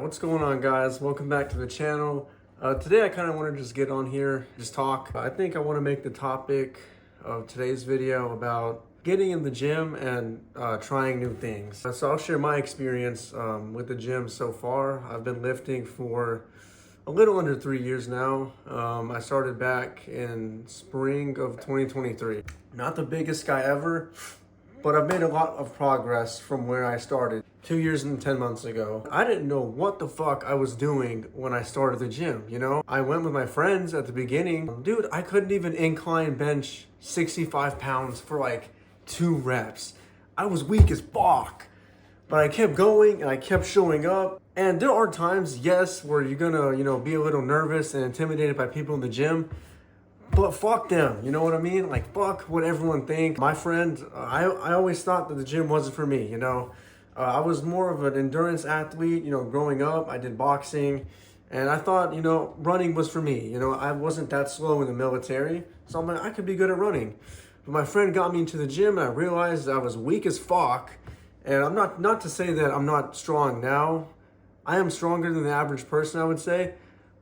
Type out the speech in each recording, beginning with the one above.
What's going on, guys? Welcome back to the channel. Today I kind of want to just get on here, just talk. I think I want to make the topic of today's video about getting in the gym and trying new things. So I'll share my experience with the gym so far. I've been lifting for a little under 3 years now. I started back in spring of 2023. Not the biggest guy ever, but I've made a lot of progress from where I started 2 years and 10 months ago. I didn't know what the fuck I was doing when I started the gym, you know? I went with my friends at the beginning. Dude, I couldn't even incline bench 65 pounds for like 2 reps. I was weak as fuck. But I kept going and I kept showing up. And there are times, yes, where you're gonna, be a little nervous and intimidated by people in the gym. But fuck them, you know what I mean? Like, fuck what everyone thinks. My friend, I always thought that the gym wasn't for me, you know? I was more of an endurance athlete, growing up. I did boxing, and I thought, running was for me. I wasn't that slow in the military, so I'm like, I could be good at running. But my friend got me into the gym, and I realized I was weak as fuck. And I'm not to say that I'm not strong now. I am stronger than the average person, I would say.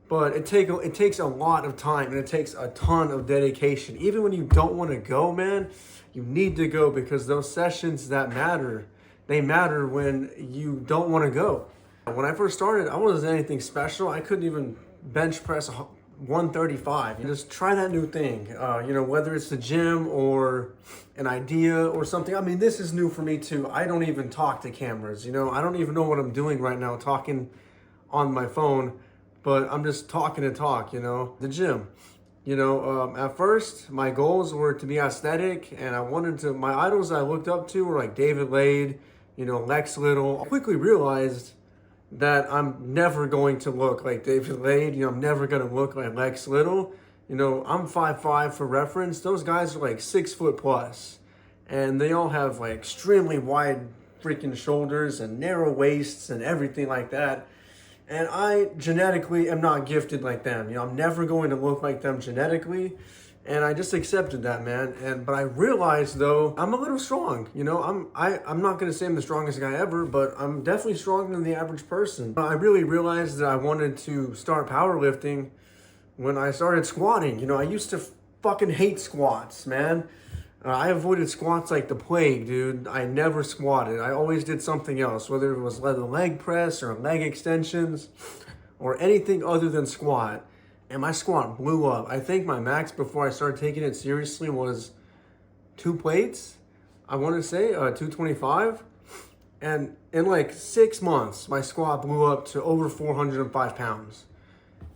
But it takes a lot of time, and it takes a ton of dedication. Even when you don't want to go, man, you need to go, because those sessions that matter, they matter when you don't want to go. When I first started, I wasn't anything special. I couldn't even bench press 135. Just try that new thing, whether it's the gym or an idea or something. I mean, this is new for me too. I don't even talk to cameras, I don't even know what I'm doing right now, talking on my phone. But I'm just talking to talk, the gym. At first, my goals were to be aesthetic, and my idols I looked up to were like David Lade, Lex Little. I quickly realized that I'm never going to look like David Lade, I'm never going to look like Lex Little. I'm 5'5" for reference. Those guys are like 6 foot plus, and they all have like extremely wide freaking shoulders and narrow waists and everything like that. And I genetically am not gifted like them. I'm never going to look like them genetically. And I just accepted that, man. But I realized, though, I'm a little strong. I'm not going to say I'm the strongest guy ever, but I'm definitely stronger than the average person. I really realized that I wanted to start powerlifting when I started squatting. I used to fucking hate squats, man. I avoided squats like the plague, dude. I never squatted. I always did something else, whether it was leg press or leg extensions or anything other than squat. And my squat blew up. I think my max before I started taking it seriously was 2 plates. I want to say 225. And in like 6 months, my squat blew up to over 405 pounds.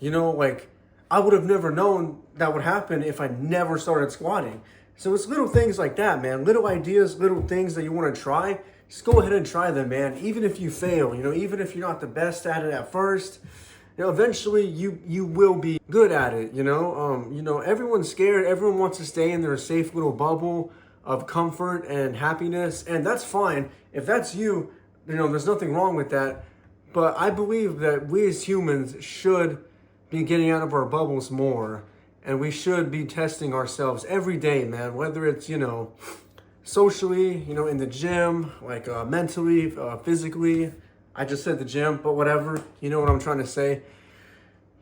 I would have never known that would happen if I never started squatting. So it's little things like that, man. Little ideas, little things that you want to try. Just go ahead and try them, man. Even if you fail, even if you're not the best at it at first, eventually you will be good at it, Everyone's scared. Everyone wants to stay in their safe little bubble of comfort and happiness. And that's fine. If that's you, there's nothing wrong with that. But I believe that we as humans should be getting out of our bubbles more. And we should be testing ourselves every day, man, whether it's, socially, in the gym, like mentally, physically. I just said the gym, but whatever, you know what I'm trying to say.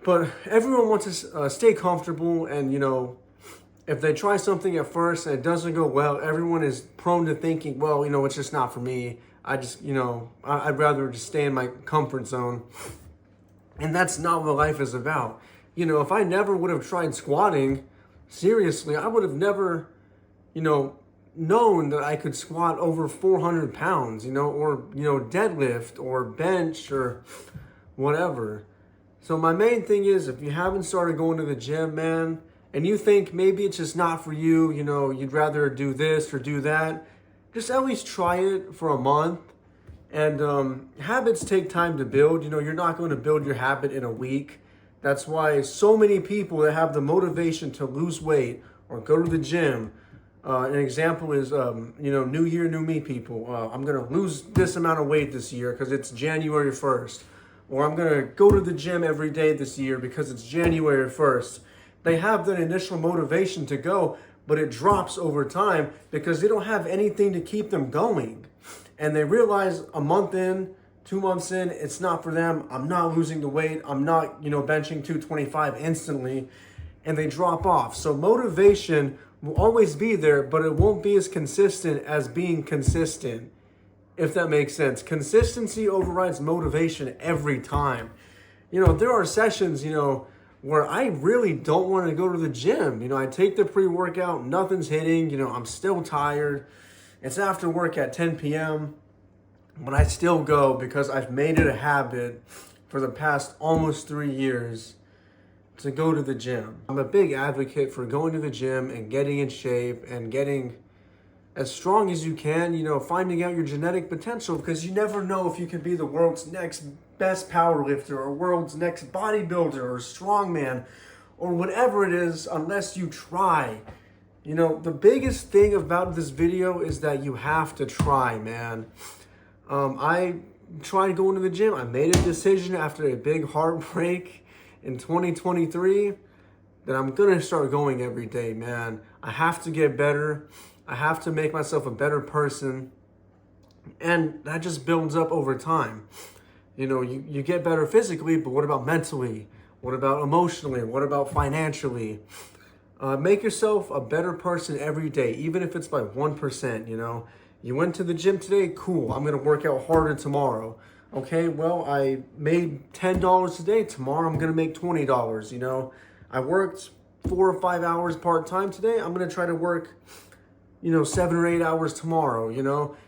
But everyone wants to stay comfortable, and, if they try something at first and it doesn't go well, everyone is prone to thinking, well, it's just not for me. I just, I'd rather just stay in my comfort zone. And that's not what life is about. If I never would have tried squatting, seriously, I would have never, known that I could squat over 400 pounds, or, deadlift or bench or whatever. So my main thing is, if you haven't started going to the gym, man, and you think maybe it's just not for you, you'd rather do this or do that, just at least try it for a month. And habits take time to build. You're not going to build your habit in a week. That's why so many people that have the motivation to lose weight or go to the gym, an example is, New Year, New Me people. I'm going to lose this amount of weight this year because it's January 1st. Or I'm going to go to the gym every day this year because it's January 1st. They have that initial motivation to go, but it drops over time because they don't have anything to keep them going. And they realize a month in, 2 months in, it's not for them. I'm not losing the weight. I'm not, benching 225 instantly, and they drop off. So motivation will always be there, but it won't be as consistent as being consistent, if that makes sense. Consistency overrides motivation every time. There are sessions, where I really don't want to go to the gym. I take the pre-workout, nothing's hitting, I'm still tired. It's after work at 10 p.m., but I still go because I've made it a habit for the past almost 3 years to go to the gym. I'm a big advocate for going to the gym and getting in shape and getting as strong as you can, finding out your genetic potential, because you never know if you can be the world's next best power lifter or world's next bodybuilder or strongman or whatever it is unless you try. The biggest thing about this video is that you have to try, man. I tried going to the gym. I made a decision after a big heartbreak in 2023 that I'm going to start going every day, man. I have to get better. I have to make myself a better person. And that just builds up over time. You get better physically, but what about mentally? What about emotionally? What about financially? Make yourself a better person every day, even if it's by 1%, You went to the gym today, cool. I'm going to work out harder tomorrow. Okay, well, I made $10 today. Tomorrow I'm going to make $20, I worked 4 or 5 hours part-time today. I'm going to try to work 7 or 8 hours tomorrow,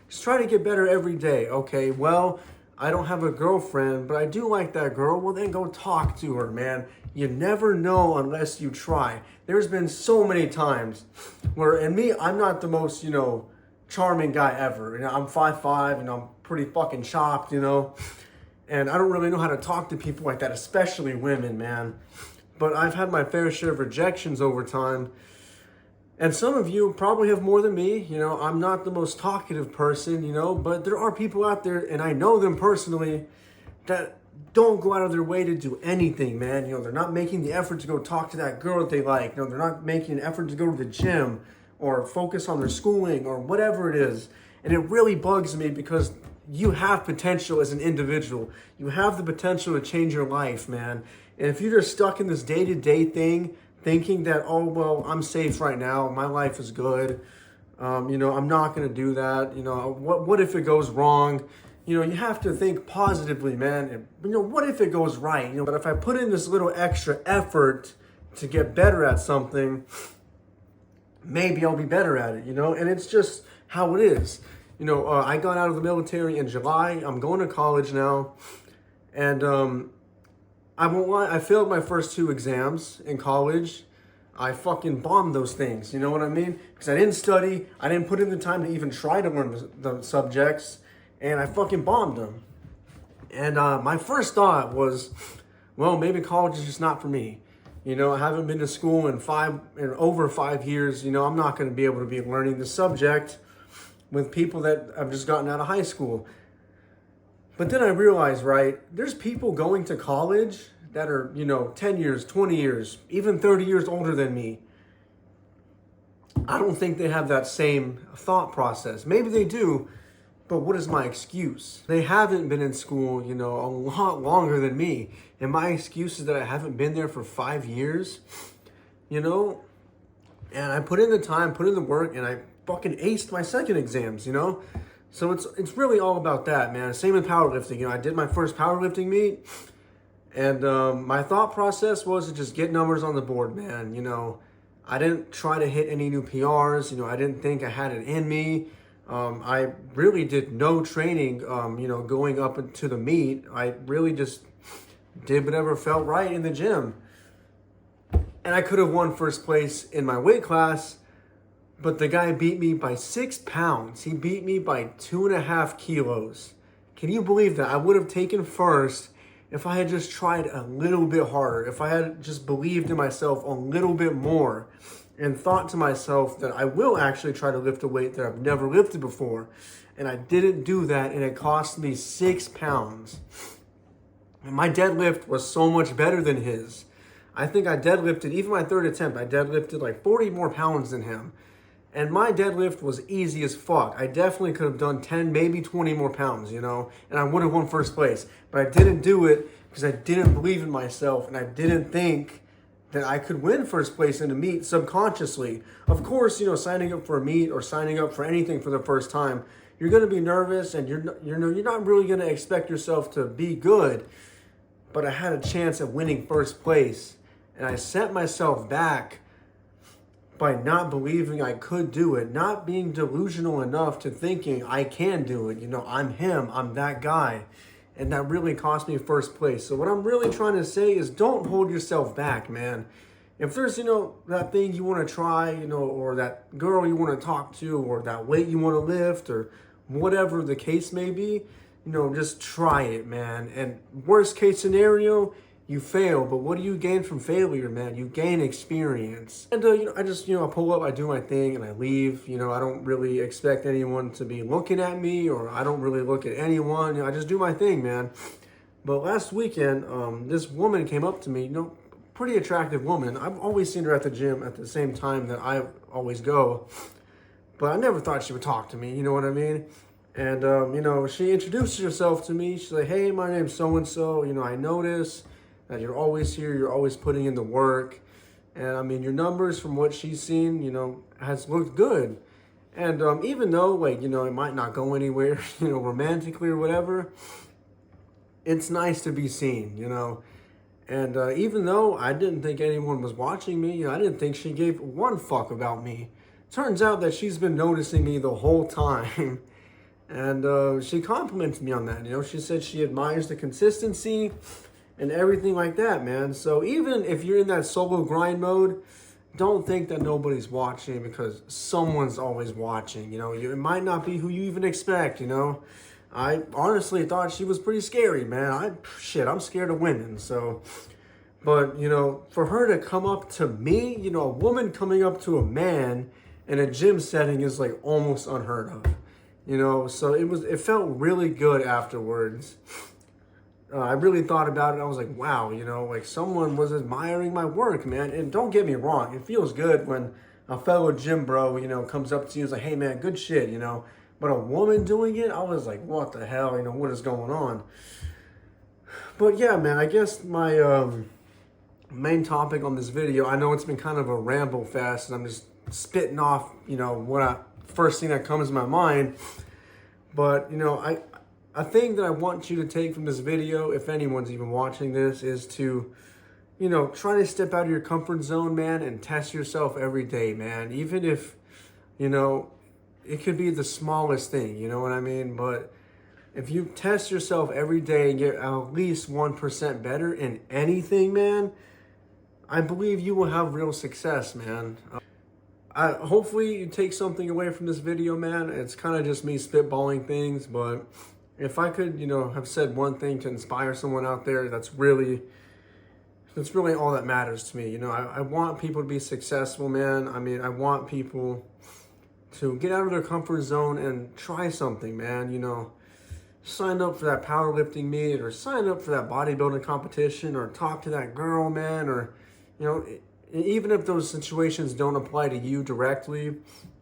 Just try to get better every day. Okay, well, I don't have a girlfriend, but I do like that girl. Well, then go talk to her, man. You never know unless you try. There's been so many times where, and me, I'm not the most, charming guy ever. I'm 5'5", I'm pretty fucking chopped, and I don't really know how to talk to people like that, especially women, man. But I've had my fair share of rejections over time. And some of you probably have more than me. I'm not the most talkative person, but there are people out there, and I know them personally, that don't go out of their way to do anything, man. They're not making the effort to go talk to that girl that they like. They're not making an effort to go to the gym or focus on their schooling or whatever it is. And it really bugs me because you have potential as an individual. You have the potential to change your life, man. And if you're just stuck in this day-to-day thing, thinking that, oh, well, I'm safe right now, my life is good, I'm not going to do that, what if it goes wrong? You have to think positively, man. And, what if it goes right? But if I put in this little extra effort to get better at something, maybe I'll be better at it, and it's just how it is. I got out of the military in July. I'm going to college now, and I won't lie, I failed my first 2 exams in college. I fucking bombed those things, you know what I mean? Because I didn't study, I didn't put in the time to even try to learn the subjects, and I fucking bombed them. And my first thought was, well, maybe college is just not for me. I haven't been to school in over 5 years. I'm not going to be able to be learning the subject with people that have just gotten out of high school. But then I realized, right, there's people going to college that are, 10 years, 20 years, even 30 years older than me. I don't think they have that same thought process. Maybe they do, but what is my excuse? They haven't been in school, a lot longer than me. And my excuse is that I haven't been there for 5 years, and I put in the time, put in the work, and I fucking aced my second exams, So it's really all about that, man. Same with powerlifting. I did my first powerlifting meet, and my thought process was to just get numbers on the board, man. I didn't try to hit any new PRs. I didn't think I had it in me. I really did no training, going up into the meet. I really just did whatever felt right in the gym. And I could have won first place in my weight class, but the guy beat me by 6 pounds. He beat me by 2.5 kilos. Can you believe that? I would have taken first if I had just tried a little bit harder, if I had just believed in myself a little bit more and thought to myself that I will actually try to lift a weight that I've never lifted before. And I didn't do that, and it cost me 6 pounds. And my deadlift was so much better than his. I think I deadlifted, even my third attempt, I deadlifted like 40 more pounds than him. And my deadlift was easy as fuck. I definitely could have done 10, maybe 20 more pounds, you know, and I would have won first place. But I didn't do it because I didn't believe in myself and I didn't think that I could win first place in a meet subconsciously. Of course, you know, signing up for a meet or signing up for anything for the first time, you're going to be nervous and you're not really going to expect yourself to be good. But I had a chance at winning first place and I set myself back by not believing I could do it, not being delusional enough to thinking I can do it. You know, I'm him, I'm that guy. And that really cost me first place. So what I'm really trying to say is don't hold yourself back, man. If there's, you know, that thing you want to try, you know, or that girl you want to talk to, or that weight you want to lift, or whatever the case may be, you know, just try it, man. And worst case scenario, you fail, but what do you gain from failure, man? You gain experience. And, you know, I just, you know, I pull up, I do my thing, and I leave. You know, I don't really expect anyone to be looking at me, or I don't really look at anyone. You know, I just do my thing, man. But last weekend, this woman came up to me, you know, pretty attractive woman. I've always seen her at the gym at the same time that I always go. But I never thought she would talk to me, you know what I mean? And, you know, she introduced herself to me. She's like, hey, my name's so-and-so. You know, I noticed that you're always here, you're always putting in the work. And I mean, your numbers from what she's seen, you know, has looked good. And even though, like, you know, it might not go anywhere, you know, romantically or whatever, it's nice to be seen, you know. And even though I didn't think anyone was watching me, you know, I didn't think she gave one fuck about me. Turns out that she's been noticing me the whole time. And she complimented me on that, you know. She said she admires the consistency and everything like that, man. So even if you're in that solo grind mode, don't think that nobody's watching because someone's always watching, you know. It might not be who you even expect, you know. I honestly thought she was pretty scary, man. I'm scared of women, so. But, you know, for her to come up to me, you know, a woman coming up to a man in a gym setting is like almost unheard of, you know. So it felt really good afterwards. I really thought about it. I was like, wow, you know, like someone was admiring my work, man. And don't get me wrong, it feels good when a fellow gym bro, you know, comes up to you and is like, hey, man, good shit, you know. But a woman doing it, I was like, what the hell, you know, what is going on? But yeah, man, I guess my main topic on this video, I know it's been kind of a ramble fest, and I'm just spitting off, you know, first thing that comes to my mind. But, you know, a thing that I want you to take from this video, if anyone's even watching this, is to, you know, try to step out of your comfort zone, man, and test yourself every day, man. Even if, you know, it could be the smallest thing, you know what I mean? But if you test yourself every day and get at least 1% better in anything, man, I believe you will have real success, man. Hopefully you take something away from this video, man. It's kind of just me spitballing things, but if I could, you know, have said one thing to inspire someone out there, that's really all that matters to me. You know, I want people to be successful, man. I mean, I want people to get out of their comfort zone and try something, man. You know, sign up for that powerlifting meet, or sign up for that bodybuilding competition, or talk to that girl, man, or, you know, even if those situations don't apply to you directly,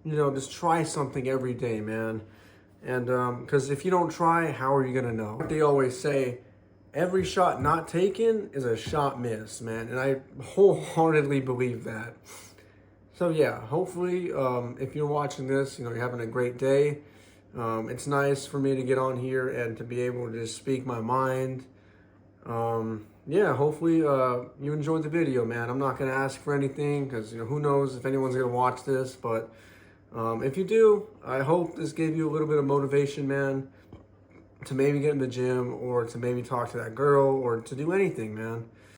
you know, just try something every day, man. And because if you don't try, how are you gonna know? They always say, every shot not taken is a shot missed, man. And I wholeheartedly believe that. So yeah, hopefully, if you're watching this, you know, you're having a great day. It's nice for me to get on here and to be able to just speak my mind. Yeah, hopefully you enjoyed the video, man. I'm not gonna ask for anything because, you know, who knows if anyone's gonna watch this, but if you do, I hope this gave you a little bit of motivation, man, to maybe get in the gym, or to maybe talk to that girl, or to do anything, man.